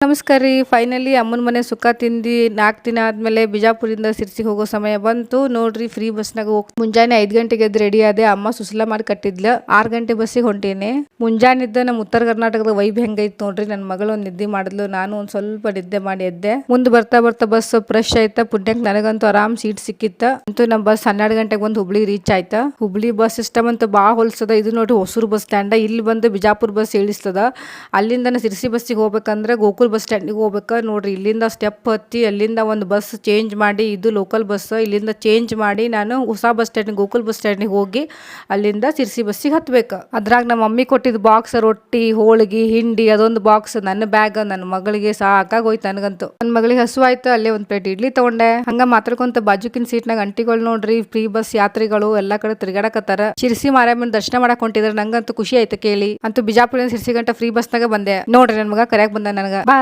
ನಮಸ್ಕಾರ ರೀ. ಫೈನಲಿ ಅಮ್ಮನ ಮನೆ ಸುಖ ತಿಂದು 4 ದಿನ ಆದ್ಮೇಲೆ ಬಿಜಾಪುರಿಂದ ಸಿರ್ಸಿಗೆ ಹೋಗೋ ಸಮಯ ಬಂತು ನೋಡ್ರಿ. ಫ್ರೀ ಬಸ್ನಾಗ ಮುಂಜಾನೆ 5 ಗಂಟೆಗೆ ಎದ್ದು ರೆಡಿ ಆದೆ. ಅಮ್ಮ ಸುಸ್ಲಾ ಮಾಡಿ ಕಟ್ಟಿದ್ಲ. 6 ಗಂಟೆ ಬಸ್ಸಿಗೆ ಹೊಂಟೇನೆ. ಮುಂಜಾನಿದ್ದ ನಮ್ಮ ಉತ್ತರ ಕರ್ನಾಟಕದ ವೈಬ್ ಹೆಂಗೈತ್ ನೋಡ್ರಿ. ನನ್ನ ಮಗಳು ಒಂದು ನಿದ್ದೆ ಮಾಡಿದ್ಲು, ನಾನು ಒಂದ್ ಸ್ವಲ್ಪ ನಿದ್ದೆ ಮಾಡಿ ಎದ್ದೆ. ಮುಂದೆ ಬರ್ತಾ ಬರ್ತಾ ಬಸ್ ಫ್ರೆಶ್ ಆಯ್ತಾ. ಪುಣ್ಯಕ್ ನನಗಂತೂ ಆರಾಮ್ ಸೀಟ್ ಸಿಕ್ಕಿತ್ತ. ಅಂತೂ ನಮ್ಮ ಬಸ್ 12 ಗಂಟೆಗೆ ಬಂದು ಹುಬ್ಳಿ ರೀಚ್ ಆಯ್ತಾ. ಹುಬ್ಳಿ ಬಸ್ ಸಿಸ್ಟಮ್ ಅಂತೂ ಬಾ ಹೊಲ್ಸದ. ಇದು ನೋಡಿ ಹೊಸೂರು ಬಸ್ ಸ್ಟ್ಯಾಂಡ್. ಇಲ್ಲಿ ಬಂದು ಬಿಜಾಪುರ ಬಸ್ ಇಳಿಸ್ತದ. ಅಲ್ಲಿಂದ ಸಿರ್ಸಿ ಬಸ್ಸಿಗೆ ಹೋಗ್ಬೇಕಂದ್ರೆ ಗೋಕುಲ್ ಬಸ್ ಸ್ಟ್ಯಾಂಡಿಗೆ ಹೋಗ್ಬೇಕ ನೋಡ್ರಿ. ಇಲ್ಲಿಂದ ಸ್ಟೆಪ್ ಹತ್ತಿ ಅಲ್ಲಿಂದ ಒಂದು ಬಸ್ ಚೇಂಜ್ ಮಾಡಿ, ಇದು ಲೋಕಲ್ ಬಸ್, ಇಲ್ಲಿಂದ ಚೇಂಜ್ ಮಾಡಿ ನಾನು ಹೊಸ ಬಸ್ ಸ್ಟ್ಯಾಂಡ್ ಗೋಕುಲ್ ಬಸ್ ಸ್ಟ್ಯಾಂಡಿಗೆ ಹೋಗಿ ಅಲ್ಲಿಂದ ಸಿರ್ಸಿ ಬಸ್ಸಿಗೆ ಹತ್ಬೇಕು. ಅದ್ರಾಗ ನಮ್ಮ ಮಮ್ಮಿ ಕೊಟ್ಟಿದ್ದು ಬಾಕ್ಸ್ ರೊಟ್ಟಿ, ಹೋಳಿಗೆ, ಹಿಂಡಿ, ಅದೊಂದು ಬಾಕ್ಸ್ ನನ್ನ ಬ್ಯಾಗ್. ನನ್ನ ಮಗಳಿಗೆ ಸಾಕಾಗೋಯ್ತು. ನನಗಂತೂ ನನ್ನ ಮಗಳಿಗೆ ಹಸು ಆಯ್ತು. ಅಲ್ಲೇ ಒಂದು ಪ್ಲೇಟ್ ಇಡ್ಲಿ ತಗೊಂಡೆ. ಹಂಗ ಮಾತಾಡ್ಕೊಂತ ಬಾಜುಕಿನ ಸೀಟ್ನಾಗ ಅಂಟಿಗಳು ನೋಡ್ರಿ. ಫ್ರೀ ಬಸ್ ಯಾತ್ರಿಗಳು ಎಲ್ಲಾ ಕಡೆ ತಿರ್ಗಾಡಕತ್ತಾರ. ಶಿರ್ಸಿ ಮಾರ್ಯಾಮನ್ ದರ್ಶನ ಮಾಡಕ್ ಹೊಂಟಿದ್ರ. ನಂಗಂತೂ ಖುಷಿ ಆಯ್ತು ಕೇಳಿ. ಅಂತೂ ಬಿಜಾಪುರ ಸಿರ್ಸಿ ಗಂಟ ಫ್ರೀ ಬಸ್ನಾಗ ಬಂದೆ ನೋಡ್ರಿ. ನನ್ ಮಗ ಕರ್ಯಾಕ್ ಬಂದ ನನಗ, ಬಾ